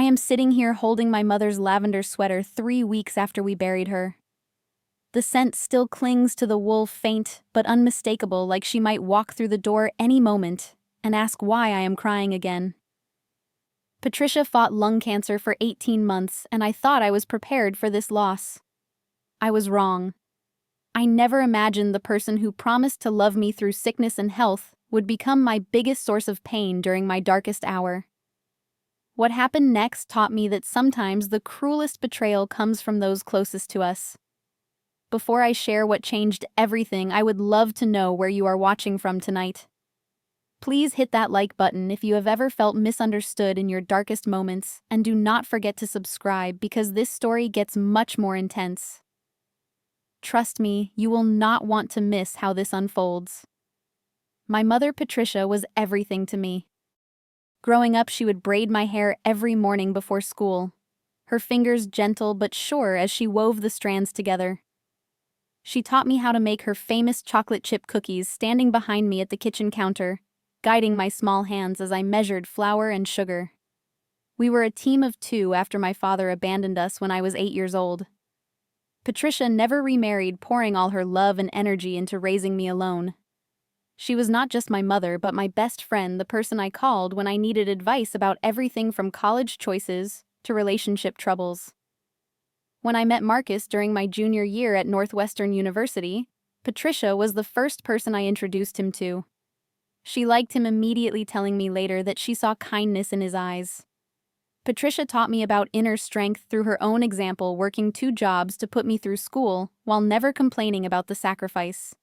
I am sitting here holding my mother's lavender sweater 3 weeks after we buried her. The scent still clings to the wool, faint but unmistakable, like she might walk through the door any moment and ask why I am crying again. Patricia fought lung cancer for 18 months, and I thought I was prepared for this loss. I was wrong. I never imagined the person who promised to love me through sickness and health would become my biggest source of pain during my darkest hour. What happened next taught me that sometimes the cruelest betrayal comes from those closest to us. Before I share what changed everything, I would love to know where you are watching from tonight. Please hit that like button if you have ever felt misunderstood in your darkest moments, and do not forget to subscribe because this story gets much more intense. Trust me, you will not want to miss how this unfolds. My mother, Patricia, was everything to me. Growing up, she would braid my hair every morning before school, her fingers gentle but sure as she wove the strands together. She taught me how to make her famous chocolate chip cookies standing behind me at the kitchen counter, guiding my small hands as I measured flour and sugar. We were a team of two after my father abandoned us when I was 8 years old. Patricia never remarried, pouring all her love and energy into raising me alone. She was not just my mother, but my best friend, the person I called when I needed advice about everything from college choices to relationship troubles. When I met Marcus during my junior year at Northwestern University, Patricia was the first person I introduced him to. She liked him, immediately telling me later that she saw kindness in his eyes. Patricia taught me about inner strength through her own example, working 2 jobs to put me through school while never complaining about the sacrifice.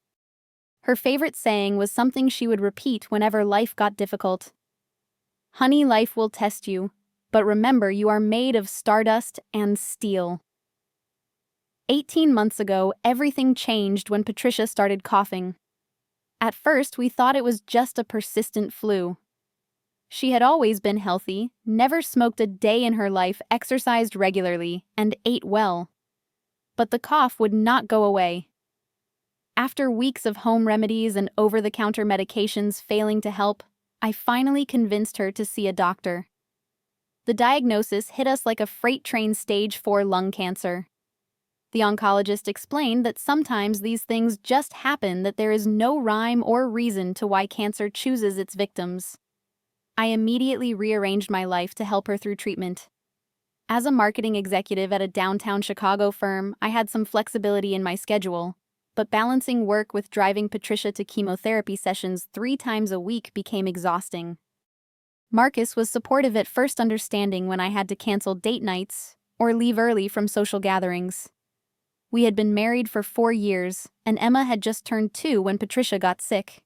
Her favorite saying was something she would repeat whenever life got difficult. "Honey, life will test you, but remember you are made of stardust and steel." 18 months ago, everything changed when Patricia started coughing. At first, we thought it was just a persistent flu. She had always been healthy, never smoked a day in her life, exercised regularly, and ate well. But the cough would not go away. After weeks of home remedies and over-the-counter medications failing to help, I finally convinced her to see a doctor. The diagnosis hit us like a freight train: stage 4 lung cancer. The oncologist explained that sometimes these things just happen, that there is no rhyme or reason to why cancer chooses its victims. I immediately rearranged my life to help her through treatment. As a marketing executive at a downtown Chicago firm, I had some flexibility in my schedule, but balancing work with driving Patricia to chemotherapy sessions 3 times a week became exhausting. Marcus was supportive at first, understanding when I had to cancel date nights or leave early from social gatherings. We had been married for 4 years, and Emma had just turned 2 when Patricia got sick.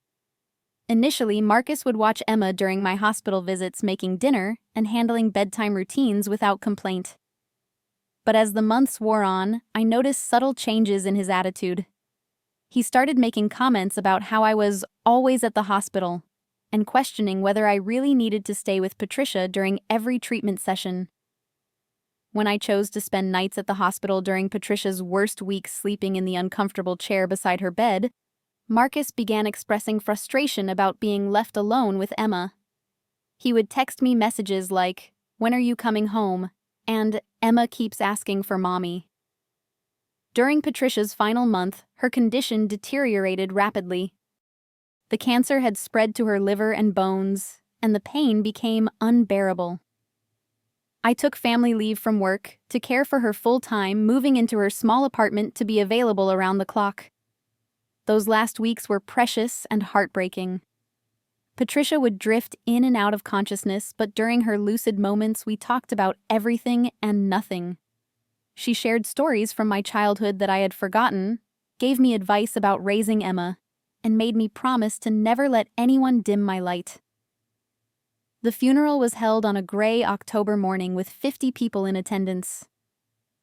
Initially, Marcus would watch Emma during my hospital visits, making dinner and handling bedtime routines without complaint. But as the months wore on, I noticed subtle changes in his attitude. He started making comments about how I was always at the hospital and questioning whether I really needed to stay with Patricia during every treatment session. When I chose to spend nights at the hospital during Patricia's worst weeks, sleeping in the uncomfortable chair beside her bed, Marcus began expressing frustration about being left alone with Emma. He would text me messages like, "When are you coming home?" and "Emma keeps asking for mommy." During Patricia's final month, her condition deteriorated rapidly. The cancer had spread to her liver and bones, and the pain became unbearable. I took family leave from work to care for her full-time, moving into her small apartment to be available around the clock. Those last weeks were precious and heartbreaking. Patricia would drift in and out of consciousness, but during her lucid moments, we talked about everything and nothing. She shared stories from my childhood that I had forgotten, gave me advice about raising Emma, and made me promise to never let anyone dim my light. The funeral was held on a gray October morning with 50 people in attendance.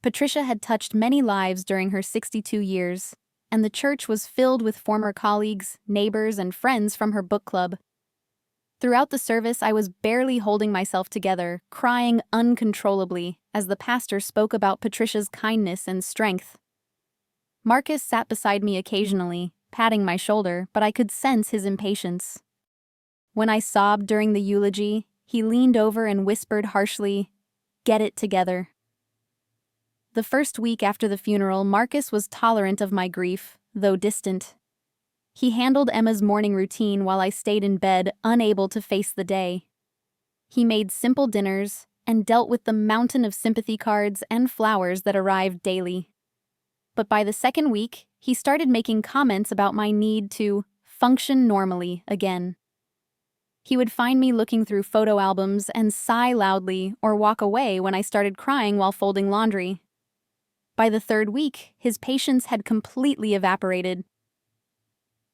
Patricia had touched many lives during her 62 years, and the church was filled with former colleagues, neighbors, and friends from her book club. Throughout the service, I was barely holding myself together, crying uncontrollably as the pastor spoke about Patricia's kindness and strength. Marcus sat beside me occasionally, patting my shoulder, but I could sense his impatience. When I sobbed during the eulogy, he leaned over and whispered harshly, get it together. The first week after the funeral, Marcus was tolerant of my grief, though distant. He handled Emma's morning routine while I stayed in bed, unable to face the day. He made simple dinners and dealt with the mountain of sympathy cards and flowers that arrived daily. But by the second week, he started making comments about my need to function normally again. He would find me looking through photo albums and sigh loudly or walk away when I started crying while folding laundry. By the third week, his patience had completely evaporated.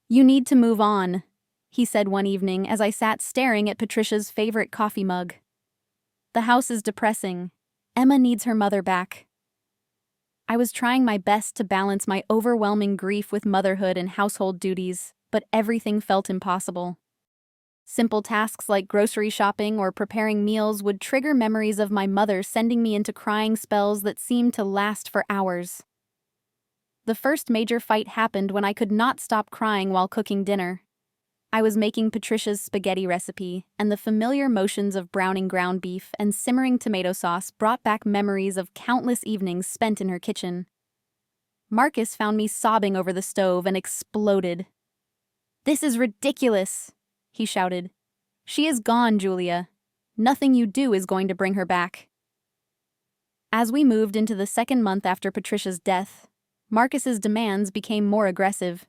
"You need to move on," he said one evening as I sat staring at Patricia's favorite coffee mug. "The house is depressing. Emma needs her mother back." I was trying my best to balance my overwhelming grief with motherhood and household duties, but everything felt impossible. Simple tasks like grocery shopping or preparing meals would trigger memories of my mother, sending me into crying spells that seemed to last for hours. The first major fight happened when I could not stop crying while cooking dinner. I was making Patricia's spaghetti recipe, and the familiar motions of browning ground beef and simmering tomato sauce brought back memories of countless evenings spent in her kitchen. Marcus found me sobbing over the stove and exploded. "This is ridiculous," he shouted. "She is gone, Julia. Nothing you do is going to bring her back." As we moved into the second month after Patricia's death, Marcus's demands became more aggressive.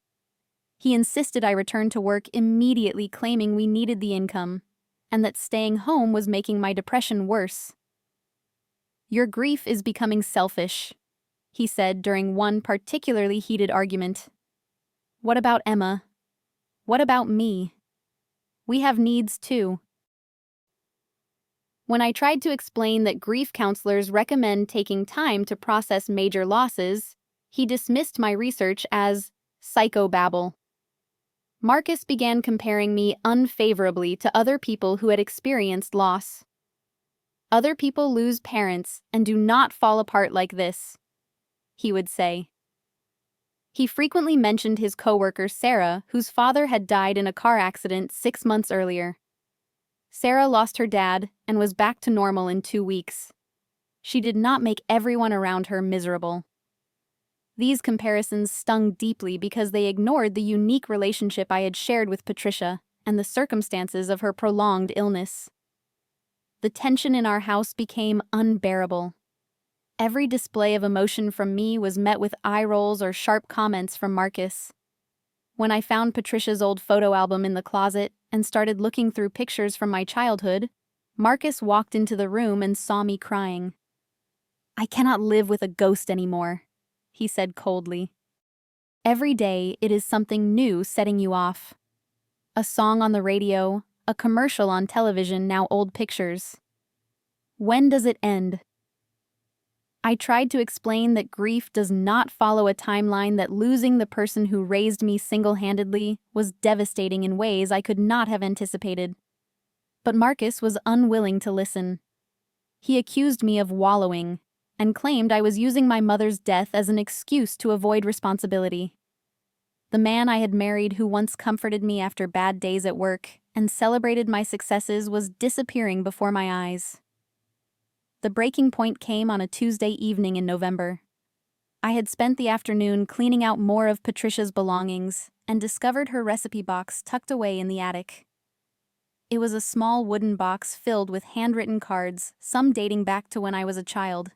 He insisted I return to work immediately, claiming we needed the income, and that staying home was making my depression worse. "Your grief is becoming selfish," he said during one particularly heated argument. "What about Emma? What about me? We have needs too." When I tried to explain that grief counselors recommend taking time to process major losses, he dismissed my research as psychobabble. Marcus began comparing me unfavorably to other people who had experienced loss. "Other people lose parents and do not fall apart like this," he would say. He frequently mentioned his coworker Sarah, whose father had died in a car accident 6 months earlier. Sarah lost her dad and was back to normal in 2 weeks. She did not make everyone around her miserable. These comparisons stung deeply because they ignored the unique relationship I had shared with Patricia and the circumstances of her prolonged illness. The tension in our house became unbearable. Every display of emotion from me was met with eye rolls or sharp comments from Marcus. When I found Patricia's old photo album in the closet and started looking through pictures from my childhood, Marcus walked into the room and saw me crying. "I cannot live with a ghost anymore," he said coldly. "Every day it is something new setting you off. A song on the radio, a commercial on television, now old pictures. When does it end?" I tried to explain that grief does not follow a timeline, that losing the person who raised me single-handedly was devastating in ways I could not have anticipated. But Marcus was unwilling to listen. He accused me of wallowing and claimed I was using my mother's death as an excuse to avoid responsibility. The man I had married, who once comforted me after bad days at work and celebrated my successes, was disappearing before my eyes. The breaking point came on a Tuesday evening in November. I had spent the afternoon cleaning out more of Patricia's belongings and discovered her recipe box tucked away in the attic. It was a small wooden box filled with handwritten cards, some dating back to when I was a child.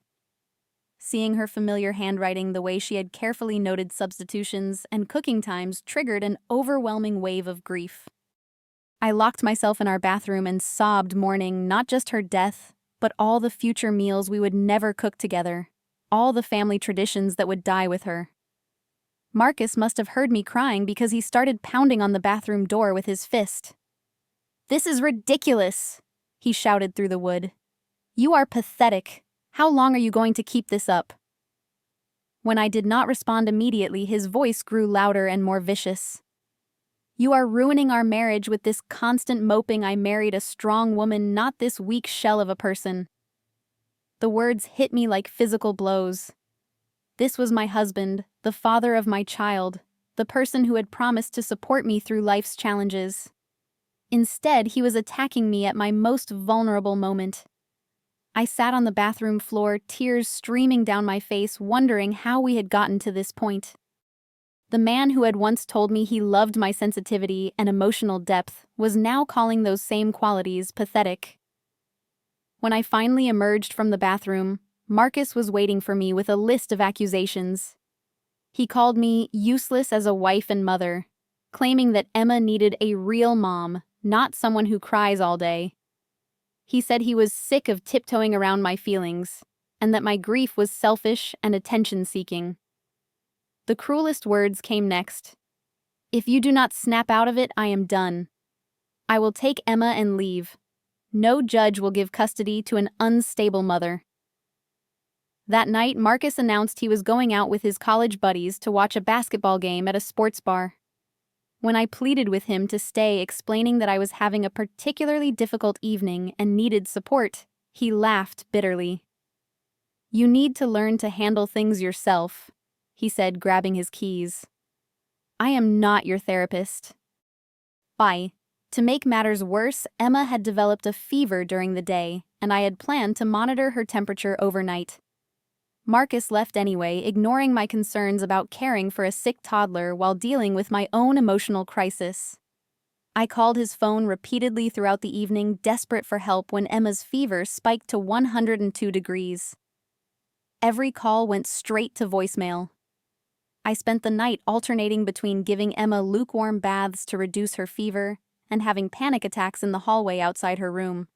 Seeing her familiar handwriting, the way she had carefully noted substitutions and cooking times, triggered an overwhelming wave of grief. I locked myself in our bathroom and sobbed, mourning not just her death, but all the future meals we would never cook together, all the family traditions that would die with her. Marcus must have heard me crying because he started pounding on the bathroom door with his fist. "This is ridiculous," he shouted through the wood. "You are pathetic. How long are you going to keep this up?" When I did not respond immediately, his voice grew louder and more vicious. "You are ruining our marriage with this constant moping. I married a strong woman, not this weak shell of a person." The words hit me like physical blows. This was my husband, the father of my child, the person who had promised to support me through life's challenges. Instead, he was attacking me at my most vulnerable moment. I sat on the bathroom floor, tears streaming down my face, wondering how we had gotten to this point. The man who had once told me he loved my sensitivity and emotional depth was now calling those same qualities pathetic. When I finally emerged from the bathroom, Marcus was waiting for me with a list of accusations. He called me useless as a wife and mother, claiming that Emma needed a real mom, not someone who cries all day. He said he was sick of tiptoeing around my feelings, and that my grief was selfish and attention-seeking. The cruelest words came next. "If you do not snap out of it, I am done. I will take Emma and leave. No judge will give custody to an unstable mother." That night, Marcus announced he was going out with his college buddies to watch a basketball game at a sports bar. When I pleaded with him to stay, explaining that I was having a particularly difficult evening and needed support, he laughed bitterly. "You need to learn to handle things yourself," he said, grabbing his keys. "I am not your therapist." Bye. To make matters worse, Emma had developed a fever during the day, and I had planned to monitor her temperature overnight. Marcus left anyway, ignoring my concerns about caring for a sick toddler while dealing with my own emotional crisis. I called his phone repeatedly throughout the evening, desperate for help when Emma's fever spiked to 102 degrees. Every call went straight to voicemail. I spent the night alternating between giving Emma lukewarm baths to reduce her fever and having panic attacks in the hallway outside her room.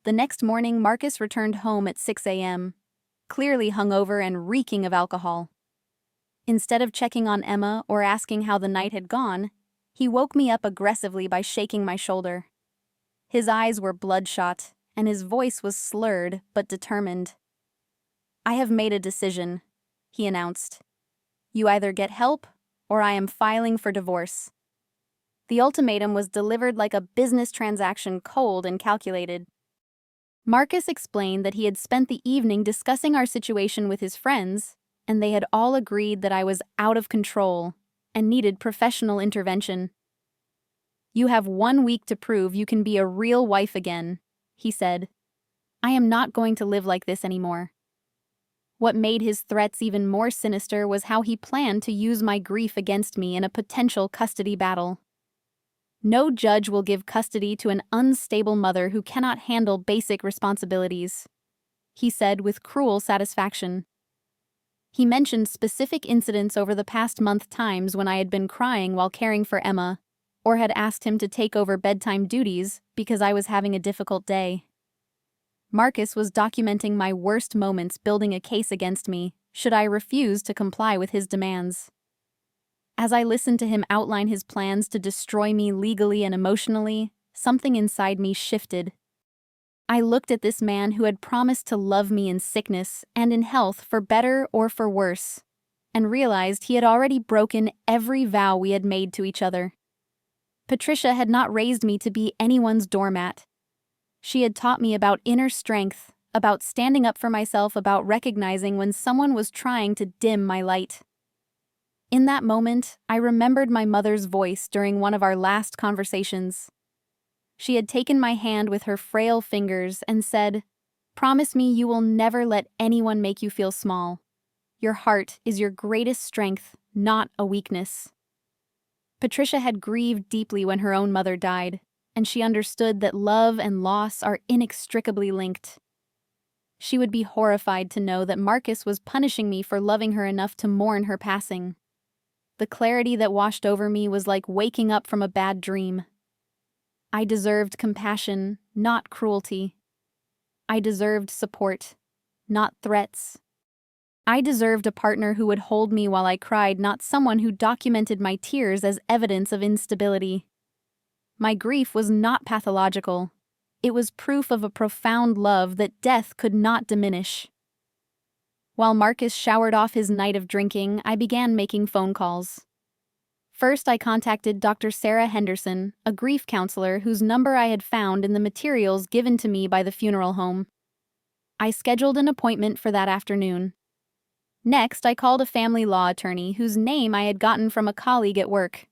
The next morning, Marcus returned home at 6 a.m., clearly hungover and reeking of alcohol. Instead of checking on Emma or asking how the night had gone, he woke me up aggressively by shaking my shoulder. His eyes were bloodshot, and his voice was slurred but determined. "I have made a decision," he announced. "You either get help, or I am filing for divorce." The ultimatum was delivered like a business transaction, cold and calculated. Marcus explained that he had spent the evening discussing our situation with his friends, and they had all agreed that I was out of control and needed professional intervention. "You have 1 week to prove you can be a real wife again," he said. "I am not going to live like this anymore." What made his threats even more sinister was how he planned to use my grief against me in a potential custody battle. "No judge will give custody to an unstable mother who cannot handle basic responsibilities," he said with cruel satisfaction. He mentioned specific incidents over the past month, times when I had been crying while caring for Emma, or had asked him to take over bedtime duties because I was having a difficult day. Marcus was documenting my worst moments, building a case against me should I refuse to comply with his demands. As I listened to him outline his plans to destroy me legally and emotionally, something inside me shifted. I looked at this man who had promised to love me in sickness and in health, for better or for worse, and realized he had already broken every vow we had made to each other. Patricia had not raised me to be anyone's doormat. She had taught me about inner strength, about standing up for myself, about recognizing when someone was trying to dim my light. In that moment, I remembered my mother's voice during one of our last conversations. She had taken my hand with her frail fingers and said, "Promise me you will never let anyone make you feel small. Your heart is your greatest strength, not a weakness." Patricia had grieved deeply when her own mother died, and she understood that love and loss are inextricably linked. She would be horrified to know that Marcus was punishing me for loving her enough to mourn her passing. The clarity that washed over me was like waking up from a bad dream. I deserved compassion, not cruelty. I deserved support, not threats. I deserved a partner who would hold me while I cried, not someone who documented my tears as evidence of instability. My grief was not pathological. It was proof of a profound love that death could not diminish. While Marcus showered off his night of drinking, I began making phone calls. First, I contacted Dr. Sarah Henderson, a grief counselor whose number I had found in the materials given to me by the funeral home. I scheduled an appointment for that afternoon. Next, I called a family law attorney whose name I had gotten from a colleague at work.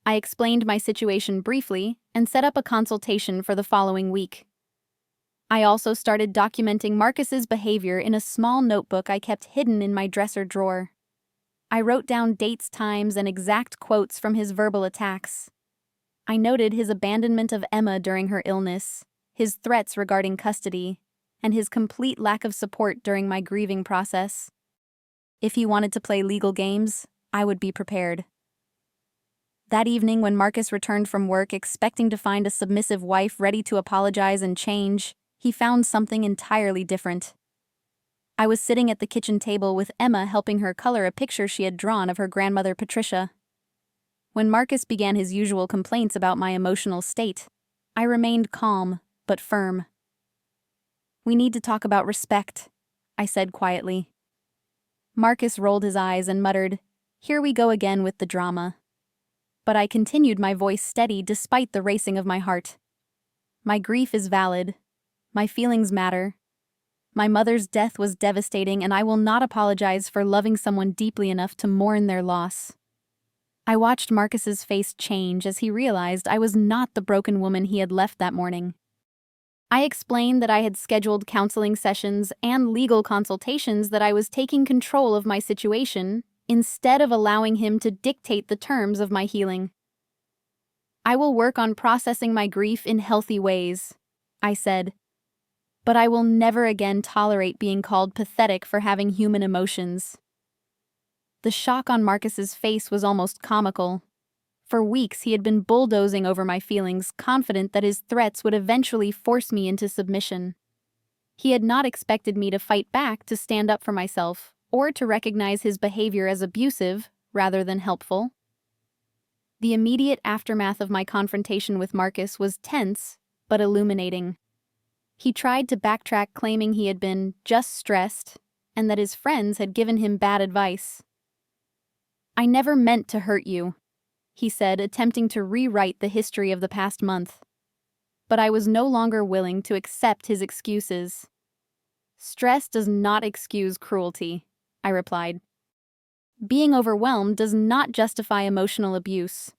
I explained my situation briefly and set up a consultation for the following week. I also started documenting Marcus's behavior in a small notebook I kept hidden in my dresser drawer. I wrote down dates, times, and exact quotes from his verbal attacks. I noted his abandonment of Emma during her illness, his threats regarding custody, and his complete lack of support during my grieving process. If he wanted to play legal games, I would be prepared. That evening, when Marcus returned from work expecting to find a submissive wife ready to apologize and change, he found something entirely different. I was sitting at the kitchen table with Emma helping her color a picture she had drawn of her grandmother Patricia. When Marcus began his usual complaints about my emotional state, I remained calm but firm. "We need to talk about respect," I said quietly. Marcus rolled his eyes and muttered, "Here we go again with the drama." But I continued, my voice steady despite the racing of my heart. "My grief is valid. My feelings matter. My mother's death was devastating, and I will not apologize for loving someone deeply enough to mourn their loss." I watched Marcus's face change as he realized I was not the broken woman he had left that morning. I explained that I had scheduled counseling sessions and legal consultations, that I was taking control of my situation instead of allowing him to dictate the terms of my healing. "I will work on processing my grief in healthy ways," I said. "But I will never again tolerate being called pathetic for having human emotions." The shock on Marcus's face was almost comical. For weeks he had been bulldozing over my feelings, confident that his threats would eventually force me into submission. He had not expected me to fight back, to stand up for myself, or to recognize his behavior as abusive rather than helpful. The immediate aftermath of my confrontation with Marcus was tense but illuminating. He tried to backtrack, claiming he had been just stressed and that his friends had given him bad advice. "I never meant to hurt you," he said, attempting to rewrite the history of the past month. But I was no longer willing to accept his excuses. "Stress does not excuse cruelty," I replied. "Being overwhelmed does not justify emotional abuse."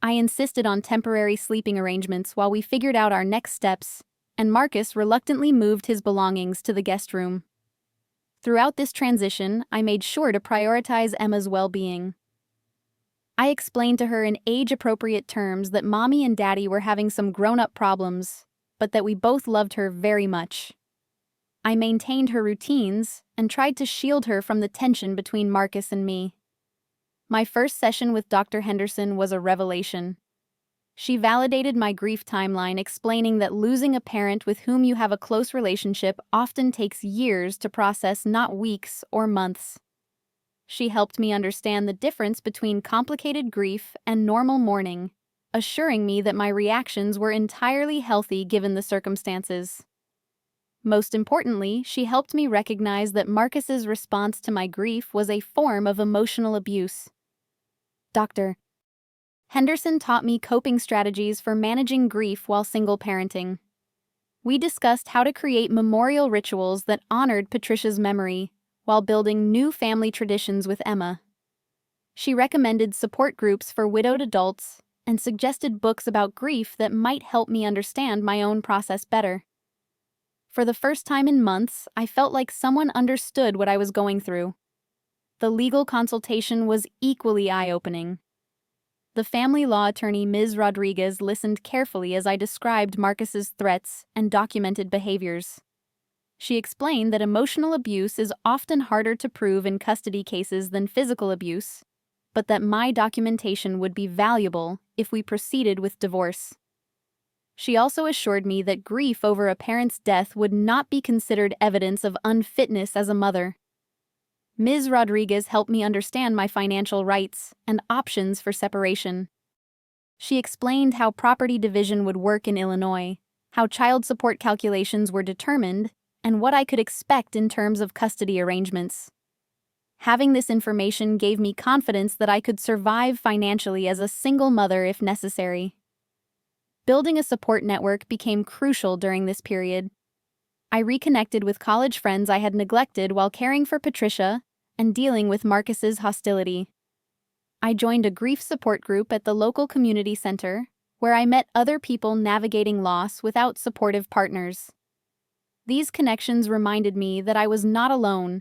I insisted on temporary sleeping arrangements while we figured out our next steps, and Marcus reluctantly moved his belongings to the guest room. Throughout this transition, I made sure to prioritize Emma's well-being. I explained to her in age-appropriate terms that Mommy and Daddy were having some grown-up problems, but that we both loved her very much. I maintained her routines and tried to shield her from the tension between Marcus and me. My first session with Dr. Henderson was a revelation. She validated my grief timeline, explaining that losing a parent with whom you have a close relationship often takes years to process, not weeks or months. She helped me understand the difference between complicated grief and normal mourning, assuring me that my reactions were entirely healthy given the circumstances. Most importantly, she helped me recognize that Marcus's response to my grief was a form of emotional abuse. Dr. Henderson taught me coping strategies for managing grief while single parenting. We discussed how to create memorial rituals that honored Patricia's memory while building new family traditions with Emma. She recommended support groups for widowed adults and suggested books about grief that might help me understand my own process better. For the first time in months, I felt like someone understood what I was going through. The legal consultation was equally eye-opening. The family law attorney, Ms. Rodriguez, listened carefully as I described Marcus's threats and documented behaviors. She explained that emotional abuse is often harder to prove in custody cases than physical abuse, but that my documentation would be valuable if we proceeded with divorce. She also assured me that grief over a parent's death would not be considered evidence of unfitness as a mother. Ms. Rodriguez helped me understand my financial rights and options for separation. She explained how property division would work in Illinois, how child support calculations were determined, and what I could expect in terms of custody arrangements. Having this information gave me confidence that I could survive financially as a single mother if necessary. Building a support network became crucial during this period. I reconnected with college friends I had neglected while caring for Patricia and dealing with Marcus's hostility. I joined a grief support group at the local community center, where I met other people navigating loss without supportive partners. These connections reminded me that I was not alone,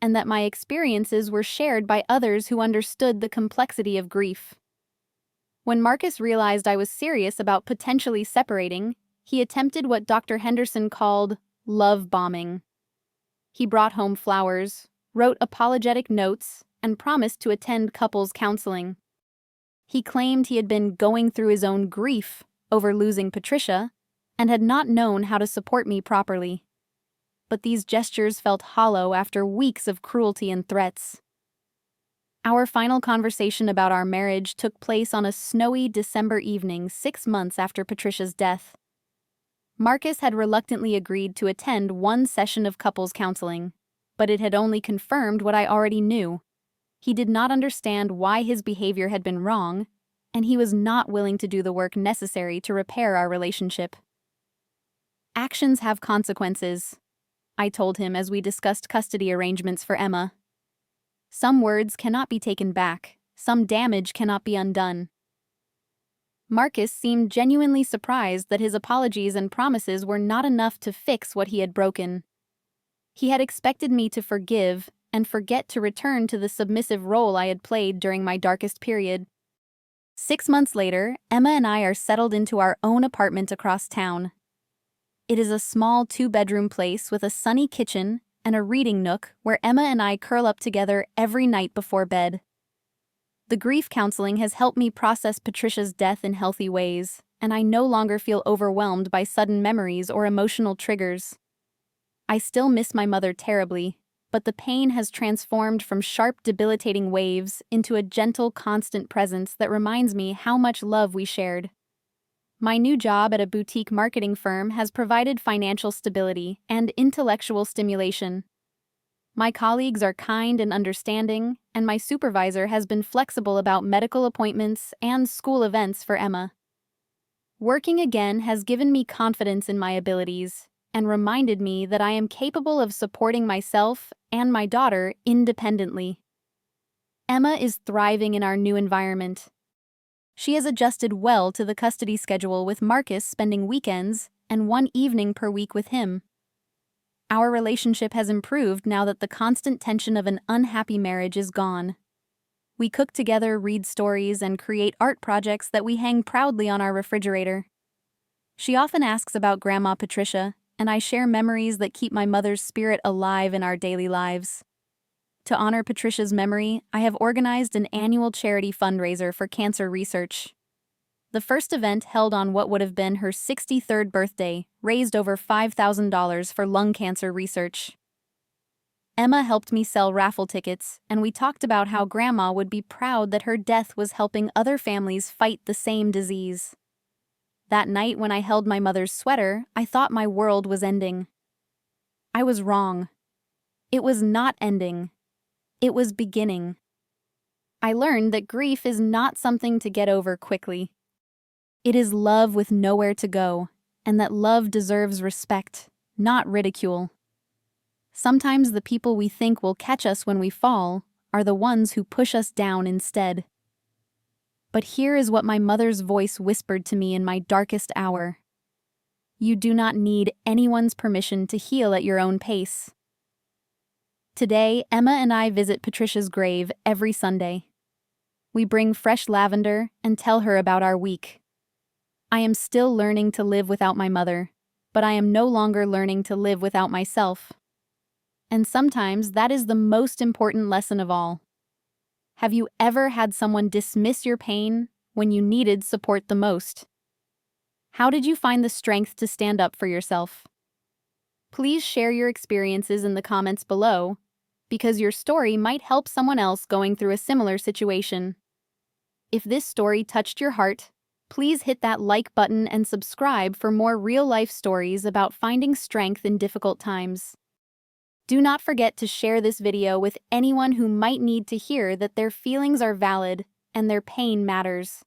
and that my experiences were shared by others who understood the complexity of grief. When Marcus realized I was serious about potentially separating, he attempted what Dr. Henderson called love bombing. He brought home flowers, wrote apologetic notes, and promised to attend couples counseling. He claimed he had been going through his own grief over losing Patricia and had not known how to support me properly. But these gestures felt hollow after weeks of cruelty and threats. Our final conversation about our marriage took place on a snowy December evening 6 months after Patricia's death. Marcus had reluctantly agreed to attend one session of couples counseling, but it had only confirmed what I already knew. He did not understand why his behavior had been wrong, and he was not willing to do the work necessary to repair our relationship. Actions have consequences, I told him as we discussed custody arrangements for Emma. Some words cannot be taken back, some damage cannot be undone. Marcus seemed genuinely surprised that his apologies and promises were not enough to fix what he had broken. He had expected me to forgive and forget to return to the submissive role I had played during my darkest period. 6 months later, Emma and I are settled into our own apartment across town. It is a small 2-bedroom place with a sunny kitchen and a reading nook where Emma and I curl up together every night before bed. The grief counseling has helped me process Patricia's death in healthy ways, and I no longer feel overwhelmed by sudden memories or emotional triggers. I still miss my mother terribly, but the pain has transformed from sharp, debilitating waves into a gentle, constant presence that reminds me how much love we shared. My new job at a boutique marketing firm has provided financial stability and intellectual stimulation. My colleagues are kind and understanding, and my supervisor has been flexible about medical appointments and school events for Emma. Working again has given me confidence in my abilities and reminded me that I am capable of supporting myself and my daughter independently. Emma is thriving in our new environment. She has adjusted well to the custody schedule, with Marcus spending weekends and one evening per week with him. Our relationship has improved now that the constant tension of an unhappy marriage is gone. We cook together, read stories, and create art projects that we hang proudly on our refrigerator. She often asks about Grandma Patricia, and I share memories that keep my mother's spirit alive in our daily lives. To honor Patricia's memory, I have organized an annual charity fundraiser for cancer research. The first event, held on what would have been her 63rd birthday, raised over $5,000 for lung cancer research. Emma helped me sell raffle tickets, and we talked about how Grandma would be proud that her death was helping other families fight the same disease. That night, when I held my mother's sweater, I thought my world was ending. I was wrong. It was not ending. It was beginning. I learned that grief is not something to get over quickly. It is love with nowhere to go, and that love deserves respect, not ridicule. Sometimes the people we think will catch us when we fall are the ones who push us down instead. But here is what my mother's voice whispered to me in my darkest hour. You do not need anyone's permission to heal at your own pace. Today, Emma and I visit Patricia's grave every Sunday. We bring fresh lavender and tell her about our week. I am still learning to live without my mother, but I am no longer learning to live without myself. And sometimes that is the most important lesson of all. Have you ever had someone dismiss your pain when you needed support the most? How did you find the strength to stand up for yourself? Please share your experiences in the comments below, because your story might help someone else going through a similar situation. If this story touched your heart, please hit that like button and subscribe for more real-life stories about finding strength in difficult times. Do not forget to share this video with anyone who might need to hear that their feelings are valid and their pain matters.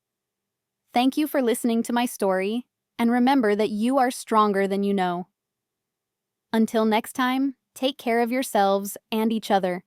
Thank you for listening to my story, and remember that you are stronger than you know. Until next time, take care of yourselves and each other.